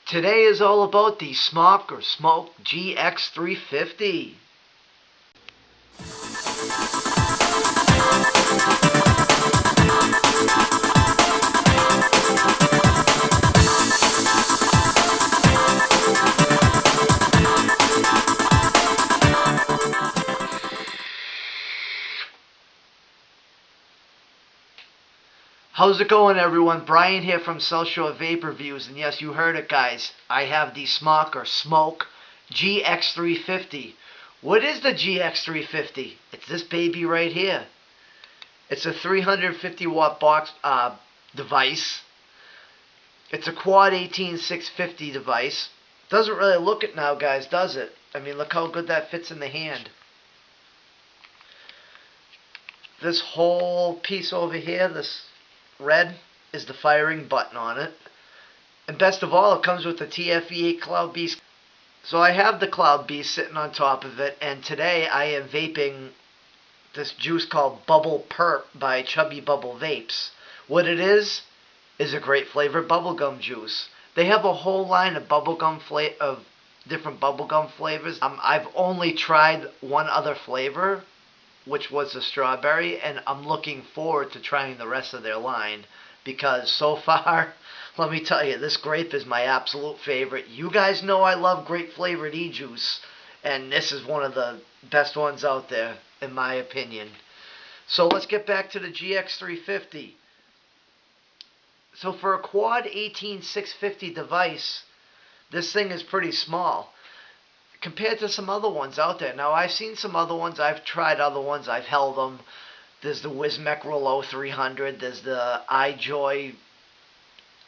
Today is all about the Smok or Smok GX 350. How's it going, everyone? Brian here from Southshorevapereviews, and yes, you heard it, guys. I have the Smok or Smok GX 350. What is the GX 350? It's this baby right here. It's a 350 watt box device. It's a quad 18650 device. Doesn't really look it now, guys, does it? I mean, look how good that fits in the hand. This whole piece over here, this red, is the firing button on it. And best of all, it comes with the TFV Cloud Beast. So I have the Cloud Beast sitting on top of it, and today I am vaping this juice called Bubble Perp by Chubby Bubble Vapes. What it is a great flavored bubblegum juice. They have a whole line of different bubblegum flavors. I've only tried one other flavor, which was the strawberry, and I'm looking forward to trying the rest of their line because so far, let me tell you, this grape is my absolute favorite. You guys know I love grape flavored e-juice, and this is one of the best ones out there, in my opinion. So let's get back to the GX 350. So for a quad 18650 device, this thing is pretty small compared to some other ones out there. Now, I've seen some other ones. I've tried other ones. I've held them. There's the Wismec Rouleau 300. There's the iJoy,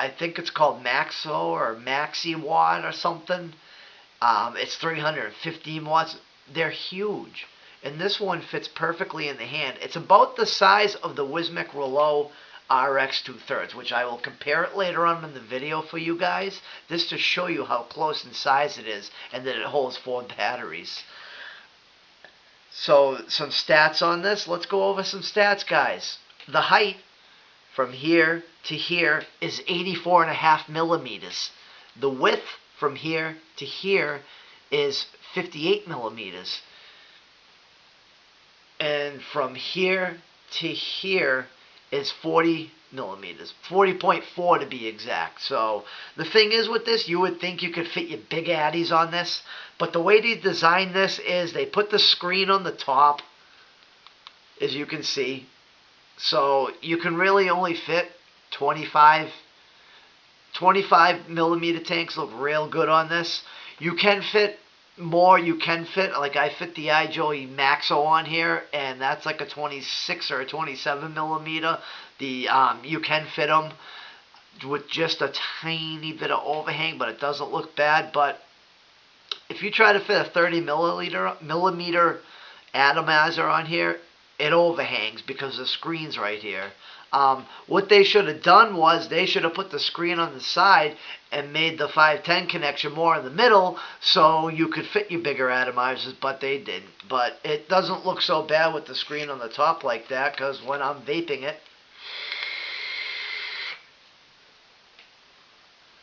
I think it's called Maxo or Maxi Watt or something. It's 315 watts. They're huge. And this one fits perfectly in the hand. It's about the size of the Wismec Rouleau RX 2/3, which I will compare it later on in the video for you guys, just to show you how close in size it is and that it holds 4 batteries. So some stats on this. Let's go over some stats, guys. The height from here to here is 84.5 millimeters. The width from here to here is 58 millimeters. And from here to here is 40 millimeters, 40.4 to be exact. So the thing is with this, you would think you could fit your big addies on this, but the way they designed this is they put the screen on the top, as you can see, so you can really only fit 25 millimeter tanks. Look real good on this. You can fit more. You can fit, like I fit the iJoy Maxo on here, and that's like a 26 or a 27 millimeter. You can fit them with just a tiny bit of overhang, but it doesn't look bad. But if you try to fit a 30 millimeter atomizer on here, it overhangs because the screen's right here. What they should have done was they should have put the screen on the side and made the 510 connection more in the middle so you could fit your bigger atomizers, but they didn't. But it doesn't look so bad with the screen on the top like that, because when I'm vaping it,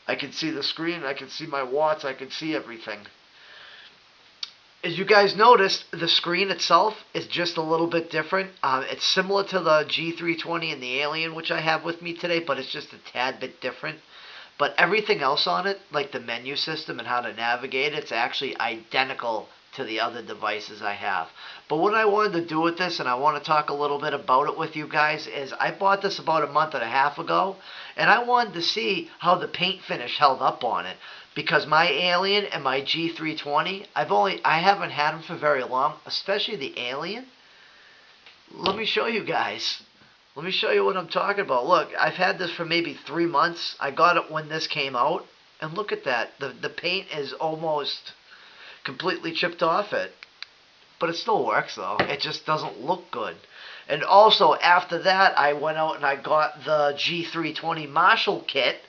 I can see the screen, I can see my watts, I can see everything. As you guys noticed, the screen itself is just a little bit different. It's similar to the G320 and the Alien, which I have with me today, but it's just a tad bit different. But everything else on it, like the menu system and how to navigate, it's actually identical to the other devices I have. But what I wanted to do with this, and I want to talk a little bit about it with you guys, is I bought this about a month and a half ago, and I wanted to see how the paint finish held up on it. Because my Alien and my G320, I haven't had them for very long, especially the Alien. Let me show you guys. Let me show you what I'm talking about. Look, I've had this for maybe 3 months. I got it when this came out. And look at that. The paint is almost completely chipped off it. But it still works, though. It just doesn't look good. And also, after that, I went out and I got the G320 Marshall kit.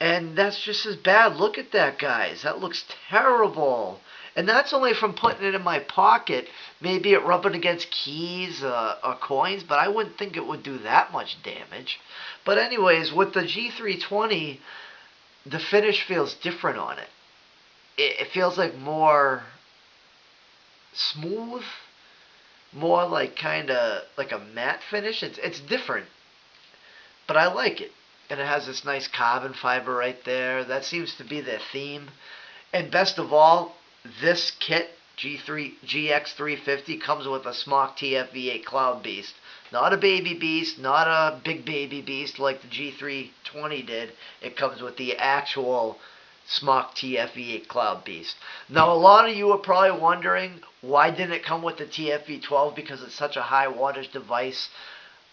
And that's just as bad. Look at that, guys. That looks terrible. And that's only from putting it in my pocket. Maybe it rubbing against keys or coins, but I wouldn't think it would do that much damage. But anyways, with the G320, the finish feels different on it. It feels like more smooth, more like kind of like a matte finish. It's different, but I like it. And it has this nice carbon fiber right there. That seems to be their theme. And best of all, this kit, GX350, comes with a Smok TFV8 Cloud Beast. Not a baby beast, not a big baby beast like the G320 did. It comes with the actual Smok TFV8 Cloud Beast. Now, a lot of you are probably wondering, why didn't it come with the TFV12? Because it's such a high wattage device.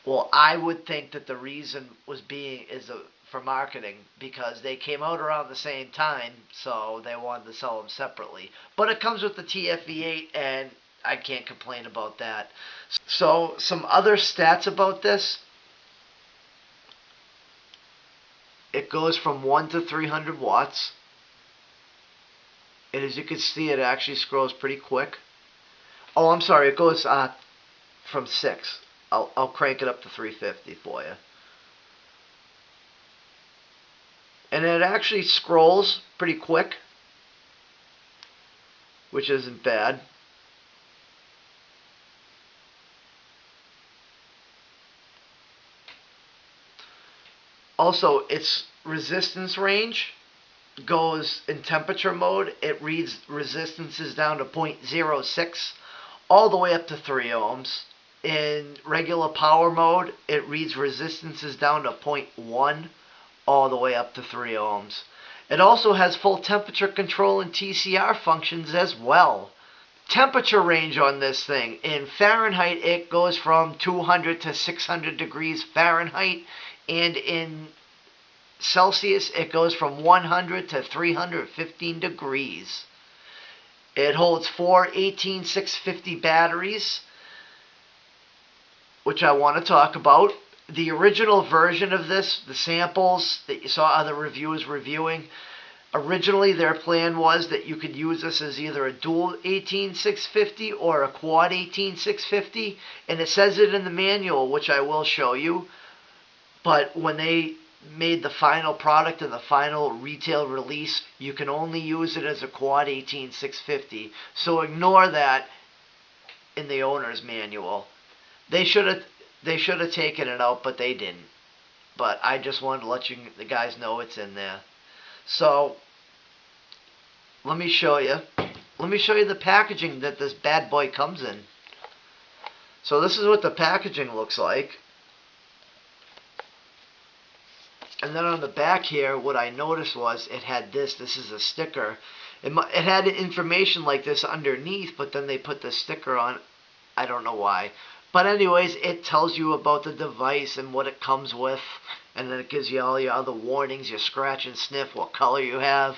Well, I would think that the reason is for marketing, because they came out around the same time, so they wanted to sell them separately. But it comes with the TFV8, and I can't complain about that. So, some other stats about this. It goes from 1 to 300 watts. And as you can see, it actually scrolls pretty quick. Oh, I'm sorry, it goes from 6. I'll crank it up to 350 for you. And it actually scrolls pretty quick, which isn't bad. Also, its resistance range goes in temperature mode. It reads resistances down to 0.06 all the way up to 3 ohms. In regular power mode, it reads resistances down to 0.1 all the way up to 3 ohms. It also has full temperature control and TCR functions as well. Temperature range on this thing. In Fahrenheit, it goes from 200 to 600 degrees Fahrenheit. And in Celsius, it goes from 100 to 315 degrees. It holds 4 18650 batteries, which I want to talk about. The original version of this, the samples that you saw other reviewers reviewing, originally their plan was that you could use this as either a dual 18650 or a quad 18650, and it says it in the manual, which I will show you. But when they made the final product and the final retail release, you can only use it as a quad 18650. So ignore that in the owner's manual. They should have taken it out, but they didn't. But I just wanted to let the guys know it's in there. So let me show you. Let me show you the packaging that this bad boy comes in. So this is what the packaging looks like. And then on the back here, what I noticed was it had this. This is a sticker. It had information like this underneath, but then they put the sticker on. I don't know why. But anyways, it tells you about the device and what it comes with. And then it gives you all your other warnings, your scratch and sniff, what color you have.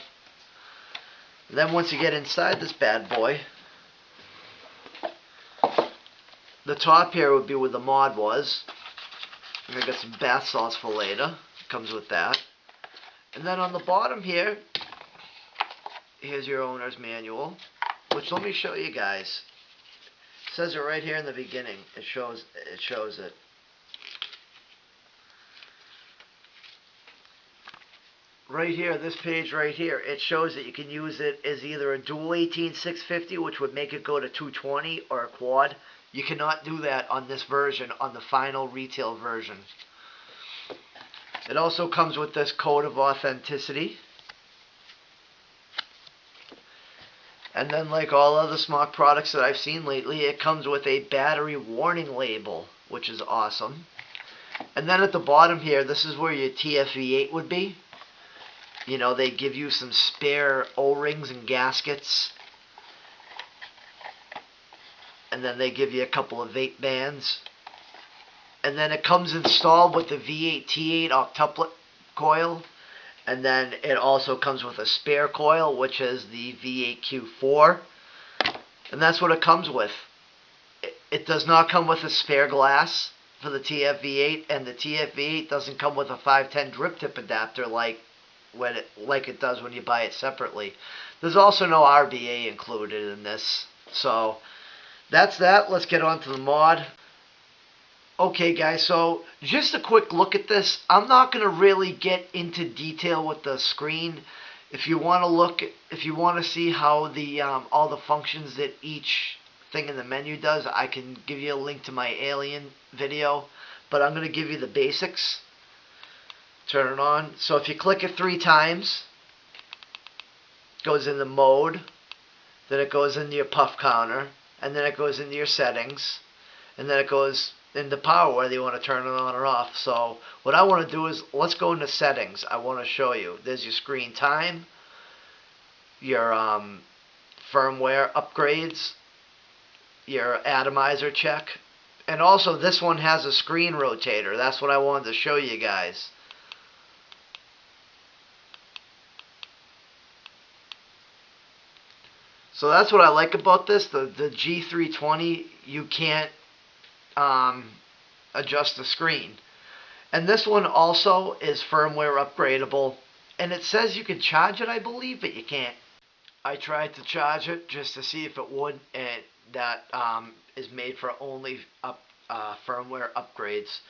And then once you get inside this bad boy, the top here would be where the mod was. And I got some bath salts for later. Comes with that. And then on the bottom here, here's your owner's manual, which let me show you guys. It says it right here in the beginning. It shows it. Right here, this page right here, it shows that you can use it as either a dual 18650, which would make it go to 220, or a quad. You cannot do that on this version, on the final retail version. It also comes with this code of authenticity. And then, like all other Smok products that I've seen lately, it comes with a battery warning label, which is awesome. And then at the bottom here, this is where your TFV8 would be. You know, they give you some spare O-rings and gaskets. And then they give you a couple of vape bands. And then it comes installed with the V8T8 octuplet coil. And then it also comes with a spare coil, which is the V8Q4. And that's what it comes with. It does not come with a spare glass for the TFV8. And the TFV8 doesn't come with a 510 drip tip adapter like it does when you buy it separately. There's also no RBA included in this. So that's that. Let's get on to the mod. Okay guys, so just a quick look at this. I'm not going to really get into detail with the screen. If you want to see how the all the functions that each thing in the menu does, I can give you a link to my alien video, but I'm going to give you the basics. Turn it on. So if you click it 3 times, it goes into mode, then it goes into your puff counter, and then it goes into your settings, and then it goes into power, whether you want to turn it on or off. So what I want to do is, let's go into settings. I want to show you. There's your screen time, your firmware upgrades, your atomizer check, and also this one has a screen rotator. That's what I wanted to show you guys. So that's what I like about this. The G320, you can't adjust the screen. And this one also is firmware upgradable. And it says you can charge it, I believe, but you can't. I tried to charge it just to see if it would, and that is made for only firmware upgrades.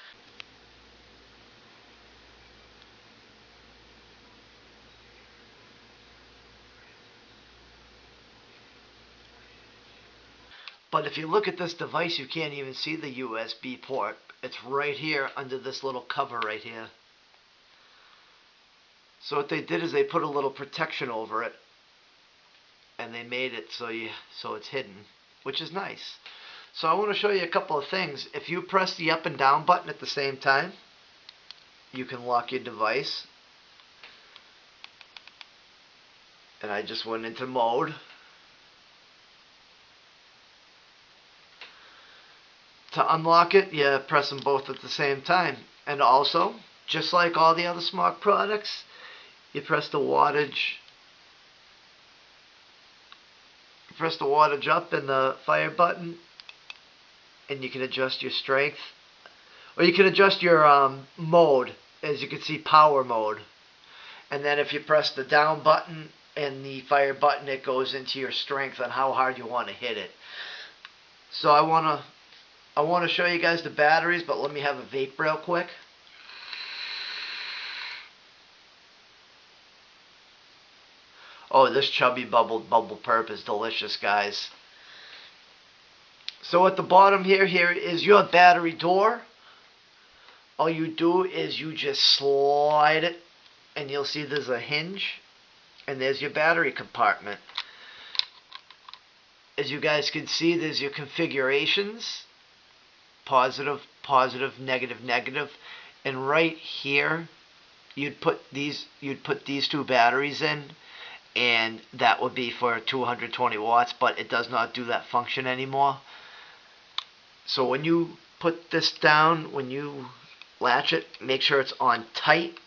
But if you look at this device, you can't even see the USB port. It's right here under this little cover right here. So what they did is they put a little protection over it, and they made it so it's hidden, which is nice. So I want to show you a couple of things. If you press the up and down button at the same time, you can lock your device. And I just went into mode. To unlock it, you press them both at the same time. And also, just like all the other Smok products, you press the wattage. You press the wattage up and the fire button, and you can adjust your strength. Or you can adjust your mode. As you can see, power mode. And then if you press the down button and the fire button, it goes into your strength on how hard you want to hit it. So I want to show you guys the batteries, but let me have a vape real quick. Oh, this chubby bubble perp is delicious, guys. So at the bottom here is your battery door. All you do is you just slide it, and you'll see there's a hinge, and there's your battery compartment. As you guys can see, there's your configurations. Positive, positive, negative, negative. And right here, you'd put these 2 batteries in, and that would be for 220 watts, but it does not do that function anymore. So when you put this down, when you latch it, make sure it's on tight,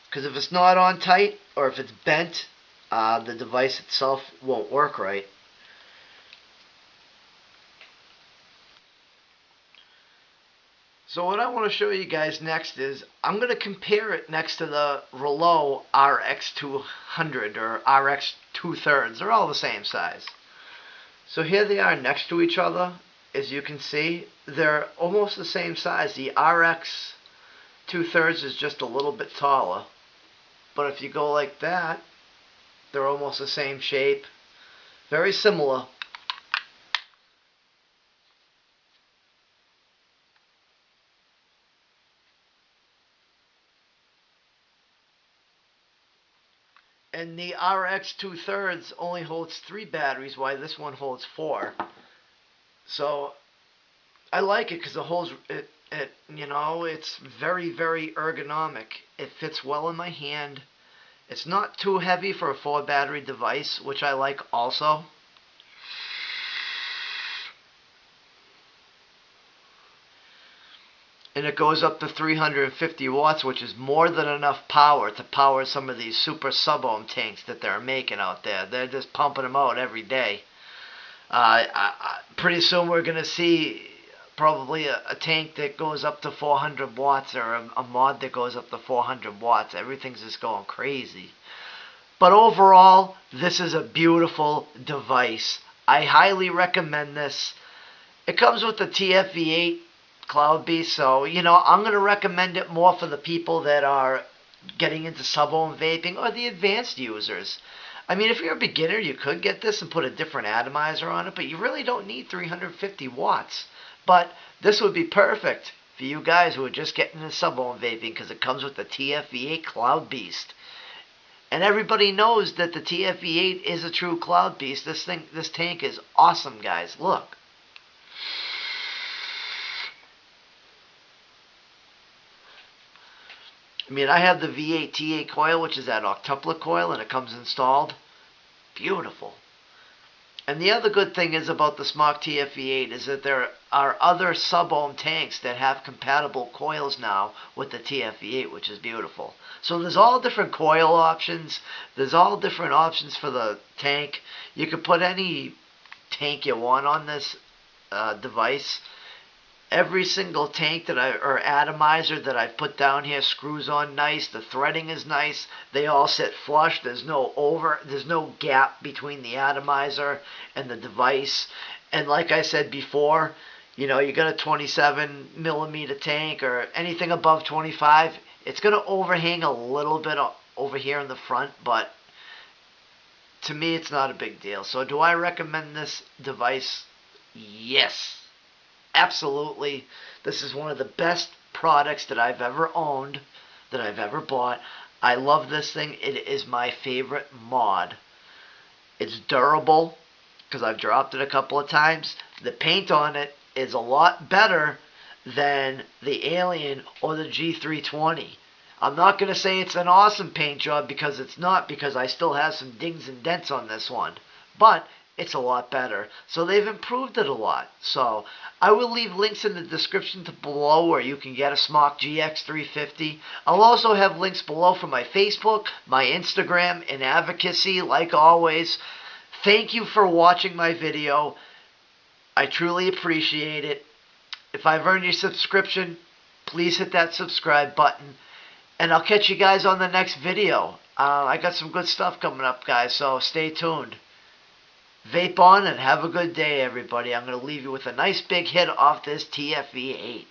because if it's not on tight, or if it's bent, the device itself won't work right. So what I want to show you guys next is, I'm going to compare it next to the Relo RX200 or RX 2/3. They're all the same size. So here they are next to each other. As you can see, they're almost the same size. The RX 2/3 is just a little bit taller. But if you go like that, they're almost the same shape. Very similar. And the RX 2/3 only holds 3 batteries, while this one holds 4. So I like it because it holds it. It's very, very ergonomic. It fits well in my hand. It's not too heavy for a 4 battery device, which I like also. And it goes up to 350 watts, which is more than enough power to power some of these super sub-ohm tanks that they're making out there. They're just pumping them out every day. Pretty soon we're going to see probably a tank that goes up to 400 watts, or a mod that goes up to 400 watts. Everything's just going crazy. But overall, this is a beautiful device. I highly recommend this. It comes with the TFV8 Cloud Beast, so, you know, I'm going to recommend it more for the people that are getting into sub-ohm vaping or the advanced users. I mean, if you're a beginner, you could get this and put a different atomizer on it, but you really don't need 350 watts. But this would be perfect for you guys who are just getting into sub-ohm vaping because it comes with the TFV8 Cloud Beast. And everybody knows that the TFV8 is a true Cloud Beast. This tank is awesome, guys. Look. I mean, I have the V8 T8 coil, which is that octuplet coil, and it comes installed. Beautiful. And the other good thing is about the Smok TFV8 is that there are other sub-ohm tanks that have compatible coils now with the TFV8, which is beautiful. So there's all different coil options. There's all different options for the tank. You can put any tank you want on this device. Every single tank or atomizer that I've put down here screws on nice. The threading is nice. They all sit flush. There's no gap between the atomizer and the device. And like I said before, you know, you got a 27 millimeter tank or anything above 25, it's going to overhang a little bit over here in the front, but to me it's not a big deal. So do I recommend this device? Yes. Absolutely. This is one of the best products that I've ever owned, that I've ever bought. I love this thing. It is my favorite mod. It's durable because I've dropped it a couple of times. The paint on it is a lot better than the Alien or the G320. I'm not going to say it's an awesome paint job because it's not, because I still have some dings and dents on this one. But it's a lot better. So they've improved it a lot. So I will leave links in the description below where you can get a Smok GX 350. I'll also have links below for my Facebook, my Instagram, and Advocacy, like always. Thank you for watching my video. I truly appreciate it. If I've earned your subscription, please hit that subscribe button. And I'll catch you guys on the next video. I got some good stuff coming up, guys, so stay tuned. Vape on and have a good day, everybody. I'm going to leave you with a nice big hit off this TFV8.